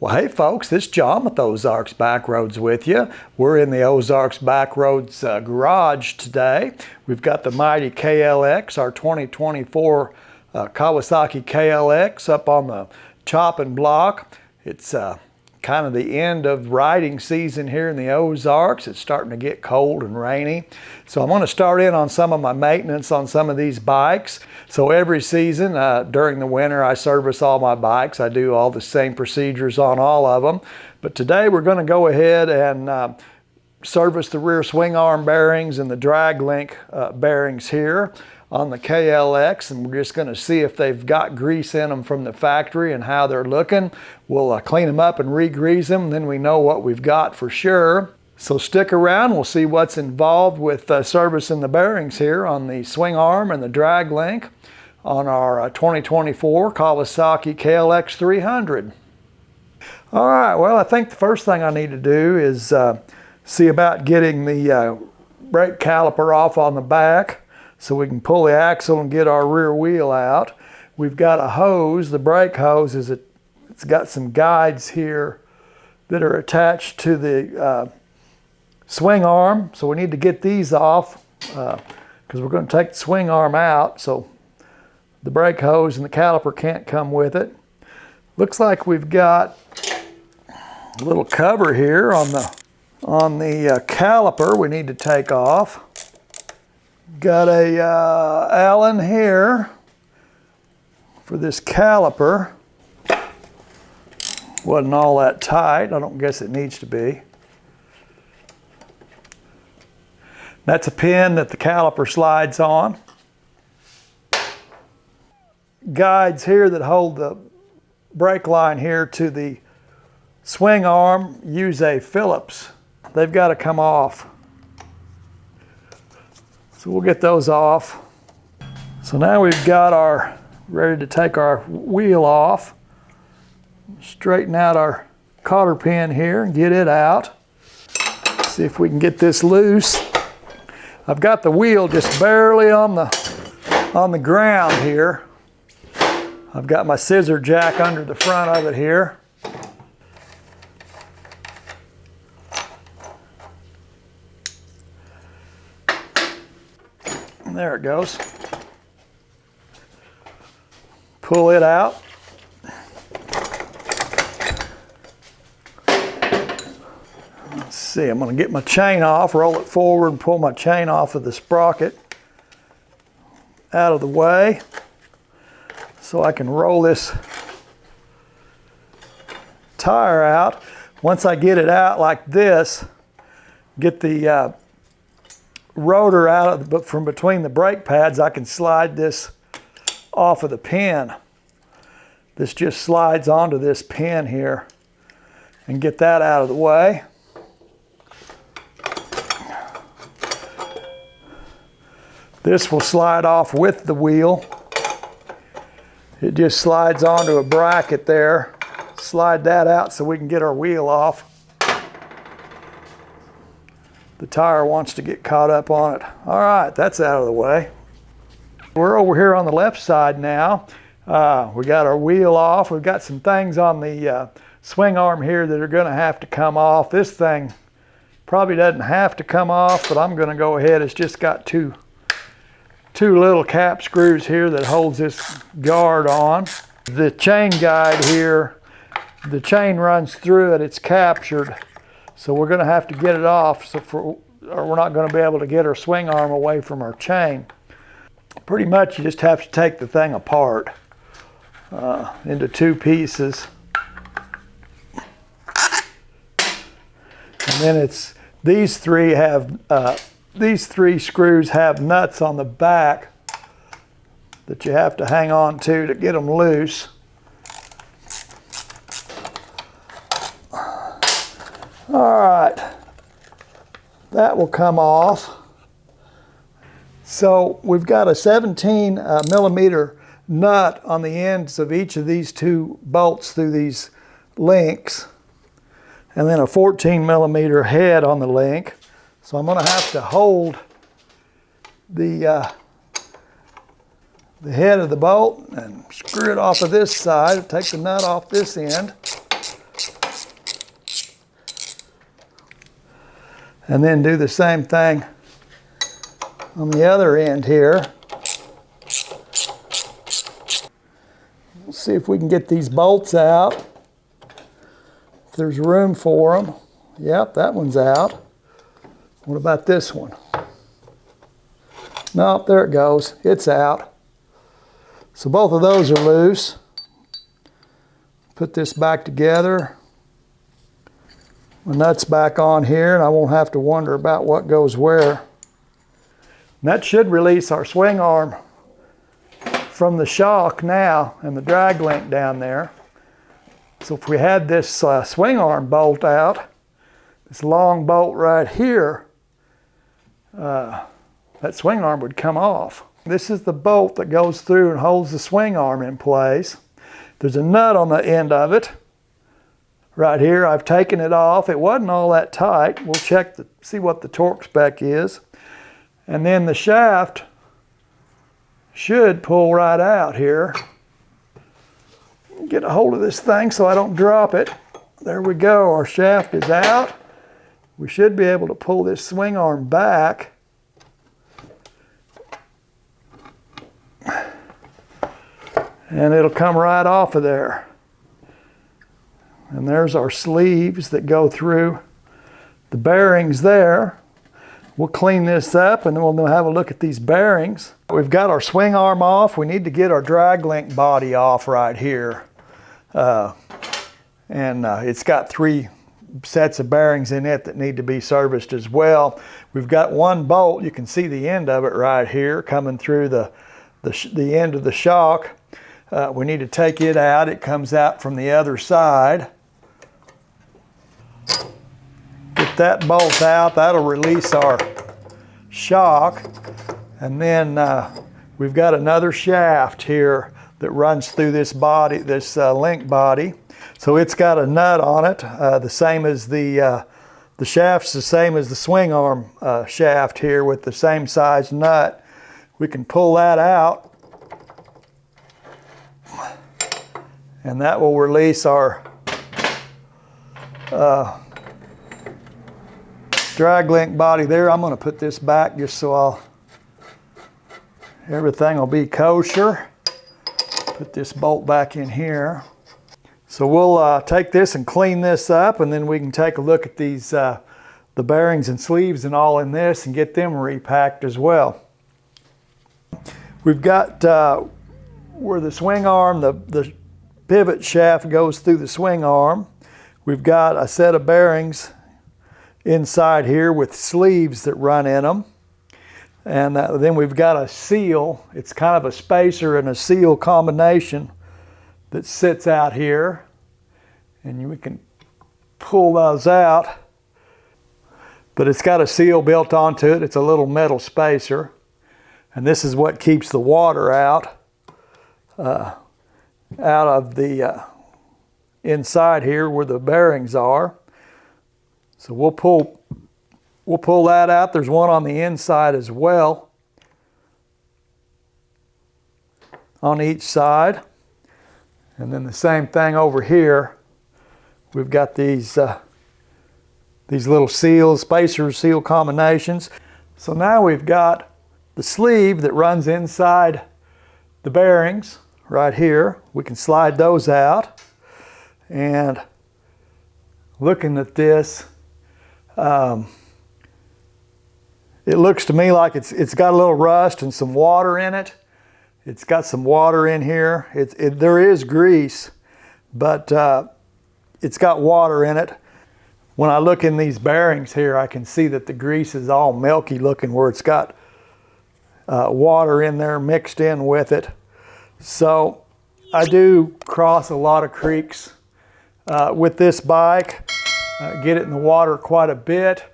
Well, hey folks, this is John with Ozarks Backroads with you. We're in the Ozarks Backroads garage today. We've got the mighty KLX, our 2024 Kawasaki KLX up on the chopping block. It's kind of the end of riding season here in the Ozarks. It's starting to get cold and rainy. So I'm going to start in on some of my maintenance on some of these bikes. So every season during the winter I service all my bikes. I do all the same procedures on all of them. But today we're going to go ahead and service the rear swing arm bearings and the drag link bearings here on the KLX, and we're just going to see if they've got grease in them from the factory and how they're looking. We'll clean them up and re-grease them, then we know what we've got for sure. So stick around, we'll see what's involved with servicing the bearings here on the swing arm and the drag link on our 2024 Kawasaki KLX300. All right, well, I think the first thing I need to do is see about getting the brake caliper off on the back, so we can pull the axle and get our rear wheel out. We've got a hose. The brake hose it's got some guides here that are attached to the swing arm. So we need to get these off because we're going to take the swing arm out. So the brake hose and the caliper can't come with it. Looks like we've got a little cover here on the caliper we need to take off. Got a Allen here for this caliper. Wasn't all that tight. I don't guess it needs to be. That's a pin that the caliper slides on. Guides here that hold the brake line here to the swing arm use a Phillips. They've got to come off. So we'll get those off. So now we've got ready to take our wheel off. Straighten out our cotter pin here and get it out. See if we can get this loose. I've got the wheel just barely on the ground here. I've got my scissor jack under the front of it here. There it goes. Pull it out. Let's see, I'm going to get my chain off, roll it forward and pull my chain off of the sprocket out of the way so I can roll this tire out. Once I get it out like this, get the rotor out from between the brake pads, I can slide this off of the pin. This just slides onto this pin here and get that out of the way. This will slide off with the wheel. It just slides onto a bracket there. Slide that out so we can get our wheel off. The tire wants to get caught up on it. All right, that's out of the way. We're over here on the left side now. We got our wheel off. We've got some things on the swing arm here that are going to have to come off. This thing probably doesn't have to come off, but I'm going to go ahead. It's just got two little cap screws here that holds this guard on. The chain guide here, the chain runs through it. It's captured. So we're going to have to get it off, or we're not going to be able to get our swing arm away from our chain. Pretty much you just have to take the thing apart into two pieces. And then these three screws have nuts on the back that you have to hang on to get them loose. All right, that will come off. So we've got a 17 millimeter nut on the ends of each of these two bolts through these links, and then a 14 millimeter head on the link. So I'm going to have to hold the head of the bolt and screw it off of this side. Take the nut off this end. And then do the same thing on the other end here. Let's see if we can get these bolts out. If there's room for them. Yep, that one's out. What about this one? Nope, there it goes. It's out. So both of those are loose. Put this back together. My nut's back on here, and I won't have to wonder about what goes where. And that should release our swing arm from the shock now and the drag link down there. So if we had this swing arm bolt out, this long bolt right here, that swing arm would come off. This is the bolt that goes through and holds the swing arm in place. There's a nut on the end of it. Right here, I've taken it off. It wasn't all that tight. We'll check to see what the torque spec is. And then the shaft should pull right out here. Get a hold of this thing so I don't drop it. There we go, our shaft is out. We should be able to pull this swing arm back. And it'll come right off of there. And there's our sleeves that go through the bearings there. We'll clean this up and then we'll have a look at these bearings. We've got our swing arm off. We need to get our drag link body off right here. It's got 3 sets of bearings in it that need to be serviced as well. We've got one bolt. You can see the end of it right here coming through the end of the shock. We need to take it out. It comes out from the other side. Get that bolt out. That'll release our shock. And then we've got another shaft here that runs through this body, this link body. So it's got a nut on it, the same as the shaft's the same as the swing arm shaft here with the same size nut. We can pull that out. And that will release our drag link body there. I'm going to put this back just so everything will be kosher. Put this bolt back in here. So we'll take this and clean this up, and then we can take a look at these the bearings and sleeves and all in this and get them repacked as well. We've got where the swing arm, the pivot shaft goes through the swing arm. We've got a set of bearings inside here with sleeves that run in them. And then we've got a seal. It's kind of a spacer and a seal combination that sits out here. And we can pull those out. But it's got a seal built onto it. It's a little metal spacer. And this is what keeps the water out of the inside here where the bearings are. So we'll pull that out. There's one on the inside as well, on each side. And then the same thing over here. We've got these little seals, spacer seal combinations. So now we've got the sleeve that runs inside the bearings right here. We can slide those out. And looking at this, it looks to me like it's got a little rust and some water in it. It's got some water in here. There is grease, but it's got water in it. When I look in these bearings here, I can see that the grease is all milky looking where it's got water in there mixed in with it. So I do cross a lot of creeks with this bike, get it in the water quite a bit.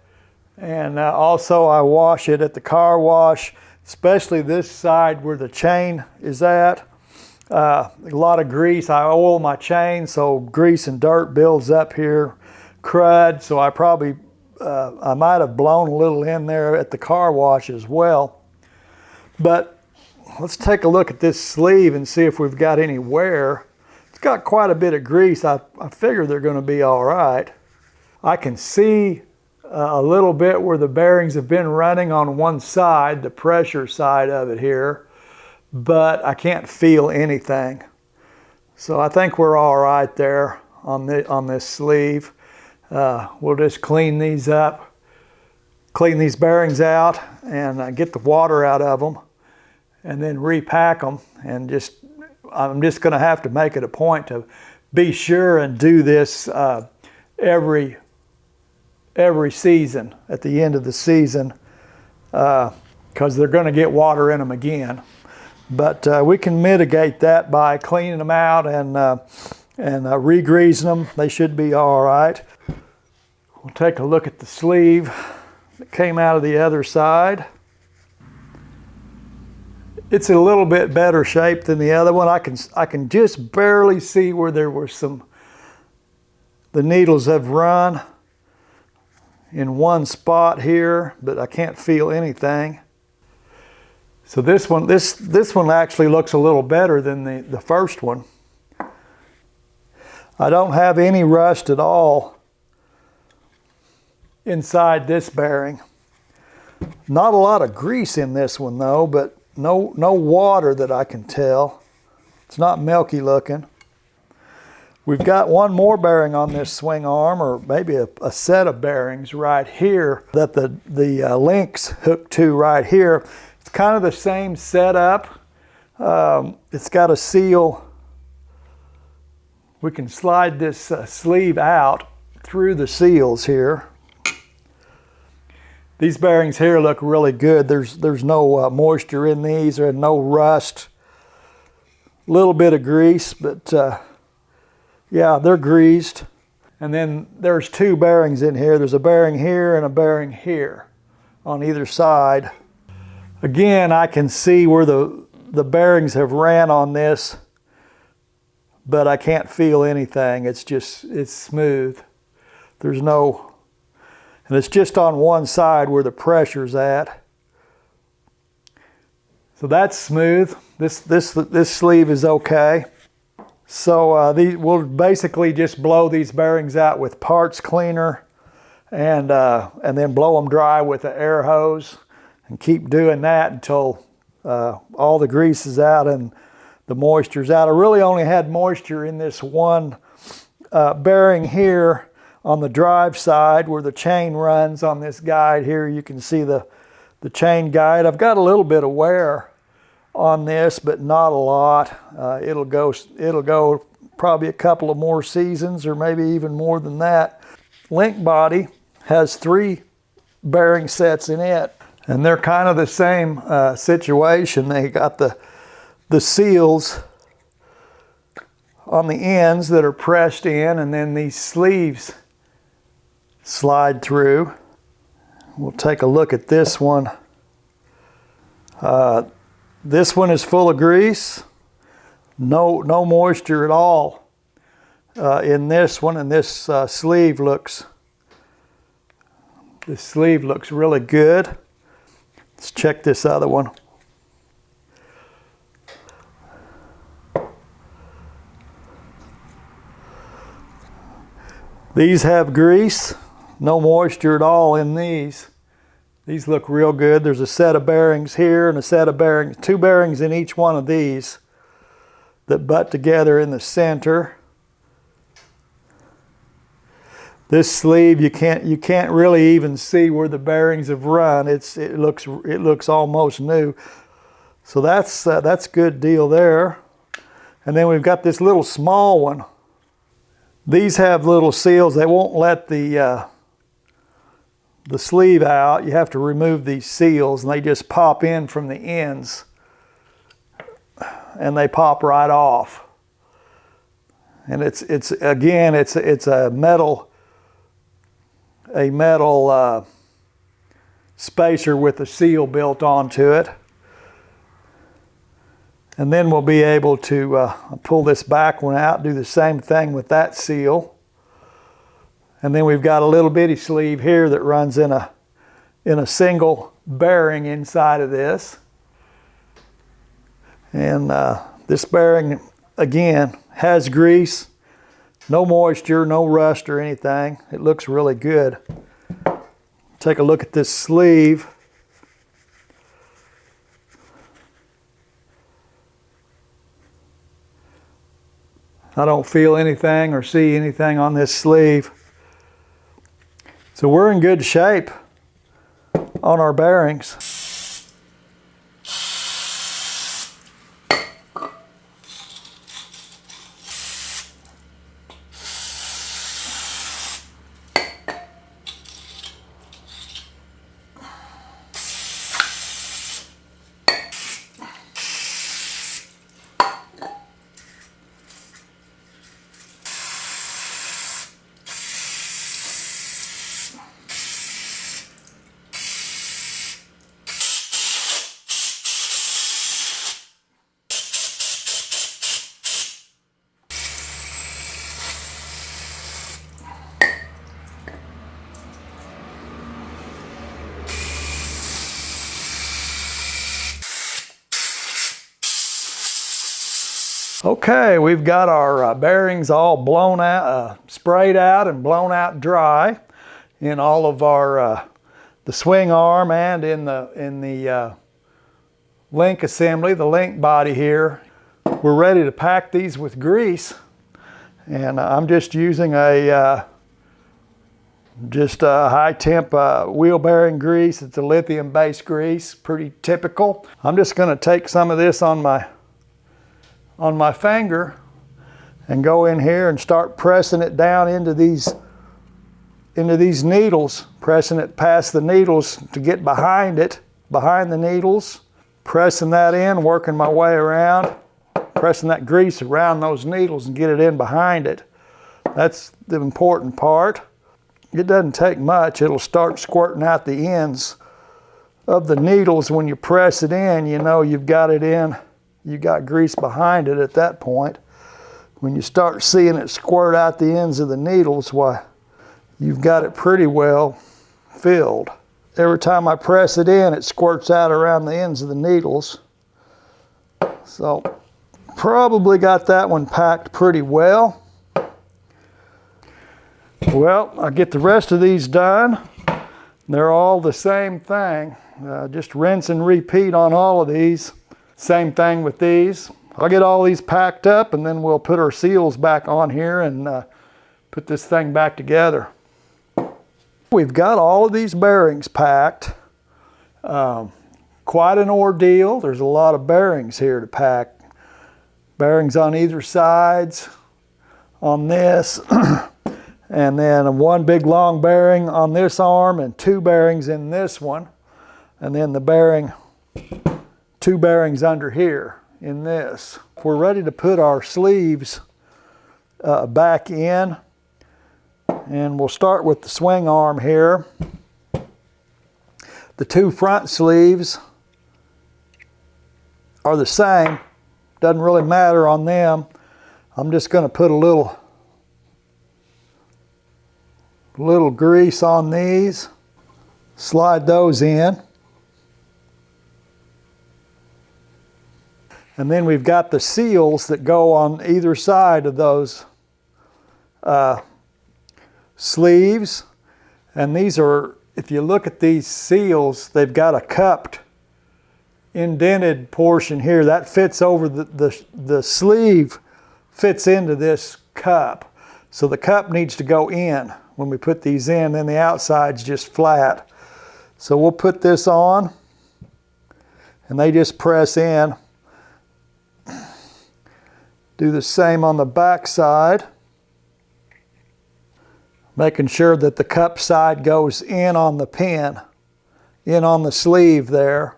And also I wash it at the car wash, especially this side where the chain is at. A lot of grease. I oil my chain, so grease and dirt builds up here, crud. So I might have blown a little in there at the car wash as well. But let's take a look at this sleeve and see if we've got any wear. It's got quite a bit of grease. I figure they're going to be all right. I can see a little bit where the bearings have been running on one side, the pressure side of it here, but I can't feel anything. So I think we're all right there on this sleeve. We'll just clean these up, clean these bearings out, and get the water out of them, and then repack them. And I'm just going to have to make it a point to be sure and do this every season, at the end of the season, because they're going to get water in them again. But we can mitigate that by cleaning them out and regreasing them. They should be all right. We'll take a look at the sleeve that came out of the other side. It's in a little bit better shape than the other one. I can just barely see where there were the needles have run in one spot here, but I can't feel anything. So this one actually looks a little better than the first one. I don't have any rust at all inside this bearing. Not a lot of grease in this one though, but no water that I can tell. It's not milky looking. We've got one more bearing on this swing arm, or maybe a set of bearings right here that the links hook to right here. It's kind of the same setup. It's got a seal. We can slide this sleeve out through the seals here. These bearings here look really good. There's no moisture in these, or no rust. A little bit of grease, but yeah, they're greased. And then there's two bearings in here. There's a bearing here and a bearing here on either side. Again, I can see where the bearings have ran on this, but I can't feel anything. It's smooth. There's no, and it's just on one side where the pressure's at. So that's smooth. This sleeve is okay. So we'll basically just blow these bearings out with parts cleaner, and then blow them dry with an air hose, and keep doing that until all the grease is out and the moisture's out. I really only had moisture in this one bearing here on the drive side where the chain runs on this guide here. You can see the chain guide. I've got a little bit of wear on this, but not a lot. It'll go probably a couple of more seasons, or maybe even more than that. Link body has 3 bearing sets in it, and they're kind of the same situation. They got the seals on the ends that are pressed in, and then these sleeves slide through. We'll take a look at this one. This one is full of grease. No moisture at all in this one, and this sleeve looks really good. Let's check this other one. These have grease, no moisture at all in these. These look real good. There's a set of bearings here and a set of bearings, 2 bearings in each one of these that butt together in the center. This sleeve, you can't really even see where the bearings have run. It looks almost new. So that's a good deal there. And then we've got this little small one. These have little seals. They won't let the sleeve out. You have to remove these seals, and they just pop in from the ends, and they pop right off. And it's a metal spacer with a seal built onto it. And then we'll be able to pull this back one out, do the same thing with that seal. And then we've got a little bitty sleeve here that runs in a single bearing inside of this. And this bearing, again, has grease, no moisture, no rust or anything. It looks really good. Take a look at this sleeve. I don't feel anything or see anything on this sleeve. So we're in good shape on our bearings. Okay, we've got our bearings all blown out, sprayed out and blown out dry in all of our the swing arm and in the link assembly, the link body here. We're ready to pack these with grease, and I'm just using a high temp wheel bearing grease. It's a lithium based grease, pretty typical. I'm just going to take some of this on my finger and go in here and start pressing it down into these needles, pressing it past the needles to get behind it, behind the needles, pressing that in, working my way around, pressing that grease around those needles and get it in behind it. That's the important part. It doesn't take much. It'll start squirting out the ends of the needles. When you press it in, you know you've got it in. You got grease behind it at that point. When you start seeing it squirt out the ends of the needles, why, you've got it pretty well filled. Every time I press it in, it squirts out around the ends of the needles. So, probably got that one packed pretty well. Well, I'll get the rest of these done. They're all the same thing. Just rinse and repeat on all of these. Same thing with these. I'll get all these packed up and then we'll put our seals back on here and put this thing back together. We've got all of these bearings packed. Quite an ordeal. There's a lot of bearings here to pack. Bearings on either sides on this. And then one big long bearing on this arm and two bearings in this one. And then the bearing, two bearings under here in this. We're ready to put our sleeves back in, and we'll start with the swing arm here. The two front sleeves are the same. Doesn't really matter on them. I'm just going to put a little grease on these, slide those in. And then we've got the seals that go on either side of those sleeves. And these are, if you look at these seals, they've got a cupped, indented portion here. That fits over the sleeve, fits into this cup. So the cup needs to go in when we put these in, then the outside's just flat. So we'll put this on, and they just press in. Do the same on the back side, making sure that the cup side goes in on the pin, in on the sleeve there.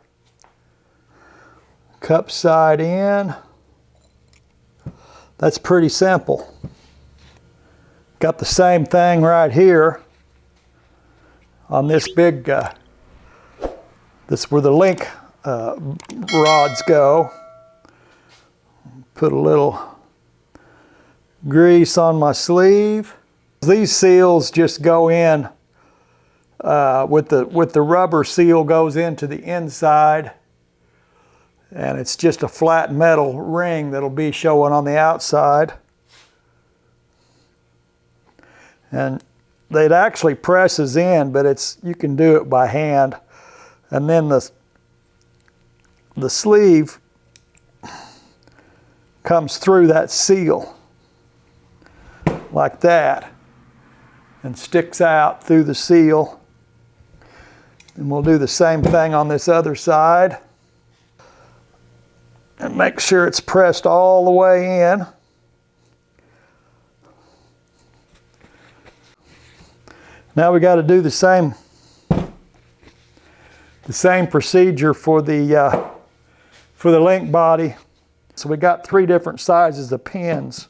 Cup side in. That's pretty simple. Got the same thing right here on this big, this is where the link rods go. Put a little grease on my sleeve. These seals just go in with the rubber seal goes into the inside, and it's just a flat metal ring that'll be showing on the outside. And it actually presses in, but you can do it by hand. And then the sleeve comes through that seal like that and sticks out through the seal. And we'll do the same thing on this other side and make sure it's pressed all the way in. Now we got to do the same procedure for the link body. So we got 3 different sizes of pins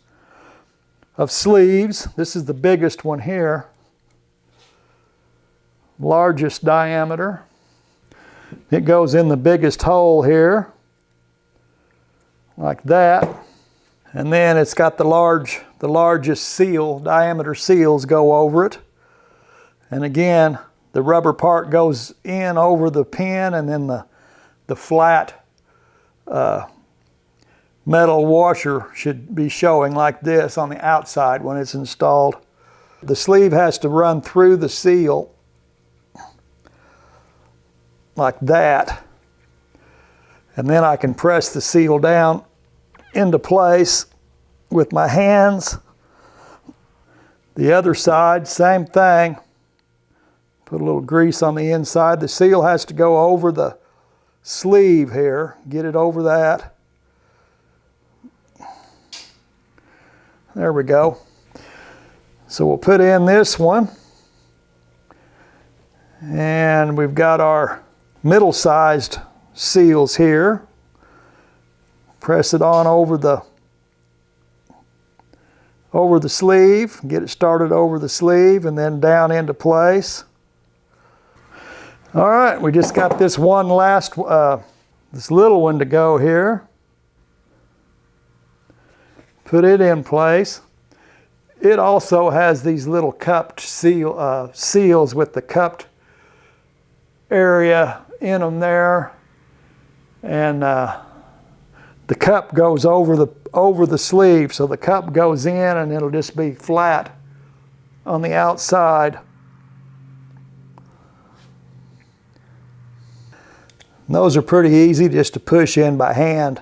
of sleeves. This is the biggest one here, largest diameter. It goes in the biggest hole here, like that. And then it's got the largest seal, diameter seals go over it. And again, the rubber part goes in over the pin, and then the flat metal washer should be showing like this on the outside when it's installed. The sleeve has to run through the seal like that, and then I can press the seal down into place with my hands. The other side, same thing. Put a little grease on the inside. The seal has to go over the sleeve here. Get it over that. There we go. So we'll put in this one. And we've got our middle-sized seals here. Press it on over the sleeve. Get it started over the sleeve and then down into place. All right, we just got this one last, this little one to go here. Put it in place. It also has these little cupped seals with the cupped area in them there. And the cup goes over the sleeve, so the cup goes in and it'll just be flat on the outside. And those are pretty easy just to push in by hand.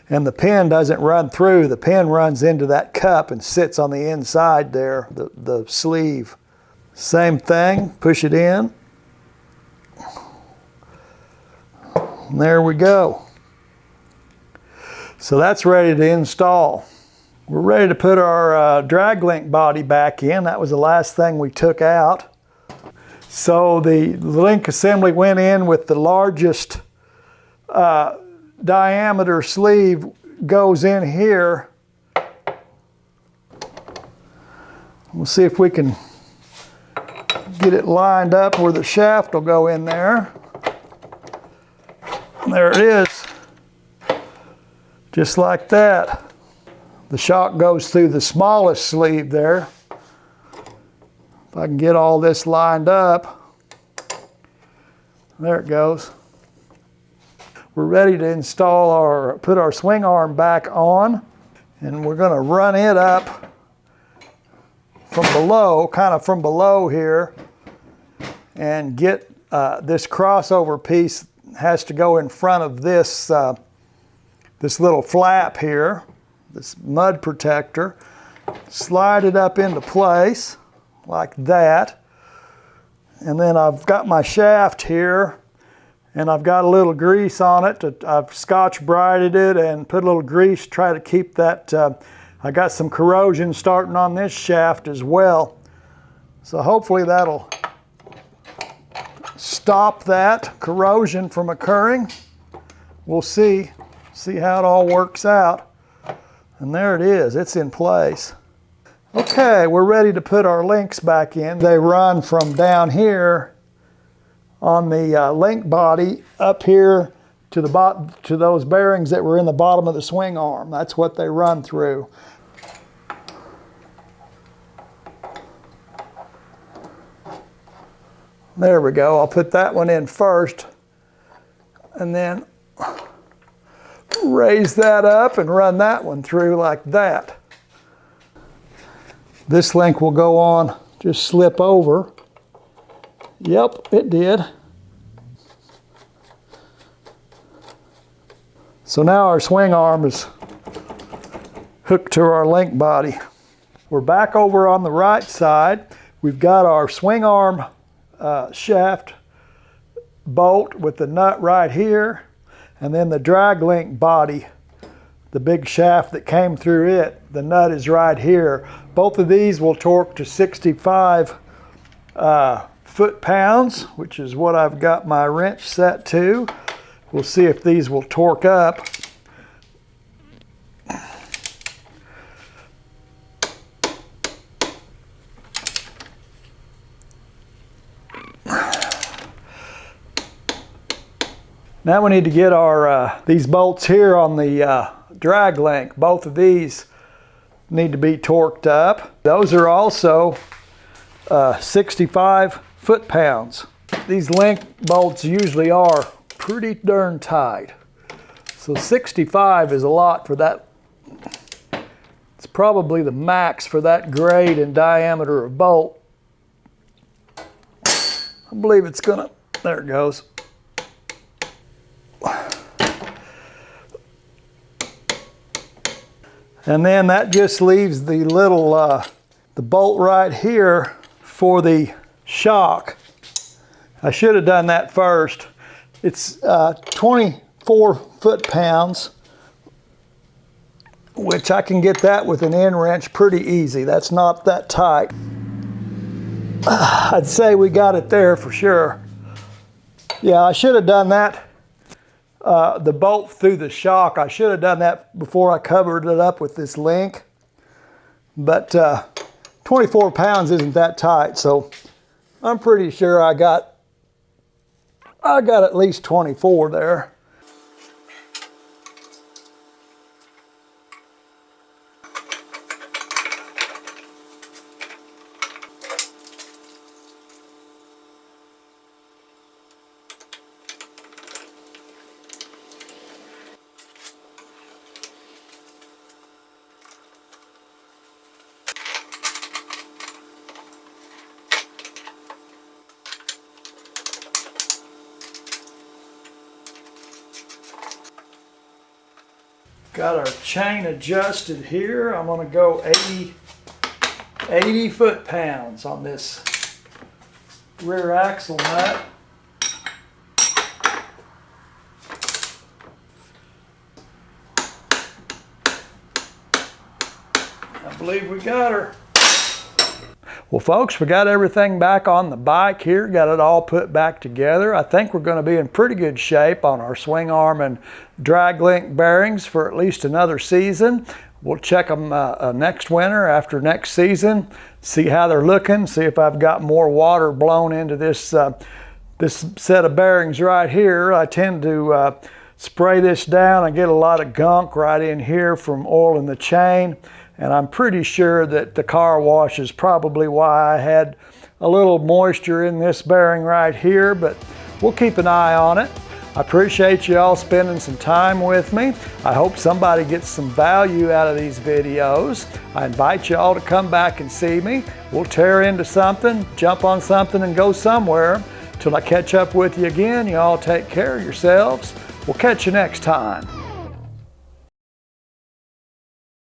And the pin doesn't run through. The pin runs into that cup and sits on the inside there, the sleeve. Same thing, push it in. And there we go. So that's ready to install. We're ready to put our drag link body back in. That was the last thing we took out. So the link assembly went in with the largest diameter sleeve goes in here. We'll see if we can get it lined up where the shaft will go in there. And there it is, just like that. The shock goes through the smallest sleeve there. If I can get all this lined up, there it goes. We're ready to install put our swing arm back on, and we're going to run it up from below, kind of from below here, and get this crossover piece has to go in front of this this little flap here, this mud protector. Slide it up into place like that, and then I've got my shaft here, and I've got a little grease on it. I've Scotch-Brighted it and put a little grease to try to keep that. I got some corrosion starting on this shaft as well, so hopefully that'll stop that corrosion from occurring. We'll see how it all works out. And there it is, it's in place. Okay, we're ready to put our links back in. They run from down here on the link body up here to those bearings that were in the bottom of the swing arm. That's what they run through. There we go. I'll put that one in first and then raise that up and run that one through like that. This link will go on, just slip over. Yep, it did. So now our swing arm is hooked to our link body. We're back over on the right side. We've got our swing arm shaft bolt with the nut right here, and then the drag link body, the big shaft that came through it, the nut is right here. Both of these will torque to 65 foot-pounds, which is what I've got my wrench set to. We'll see if these will torque up. Now we need to get our these bolts here on the drag link. Both of these need to be torqued up. Those are also 65 foot-pounds. These link bolts usually are pretty darn tight. So 65 is a lot for that. It's probably the max for that grade and diameter of bolt. I believe it's gonna, there it goes. And then that just leaves the little, the bolt right here for the shock. I should have done that first. It's 24 foot-pounds, which I can get that with an end wrench pretty easy. That's not that tight. I'd say we got it there for sure. Yeah, I should have done that. The bolt through the shock, I should have done that before I covered it up with this link. But 24 pounds isn't that tight, so I'm pretty sure I got at least 24 there. Got our chain adjusted here. I'm gonna go 80 foot-pounds on this rear axle nut. I believe we got her. Well, folks, we got everything back on the bike here, got it all put back together. I think we're going to be in pretty good shape on our swing arm and drag link bearings for at least another season. We'll check them next winter after next season, see how they're looking, see if I've got more water blown into this, this set of bearings right here. I tend to spray this down. I get a lot of gunk right in here from oil in the chain. And I'm pretty sure that the car wash is probably why I had a little moisture in this bearing right here, but we'll keep an eye on it. I appreciate you all spending some time with me. I hope somebody gets some value out of these videos. I invite you all to come back and see me. We'll tear into something, jump on something, and go somewhere. Till I catch up with you again, you all take care of yourselves. We'll catch you next time.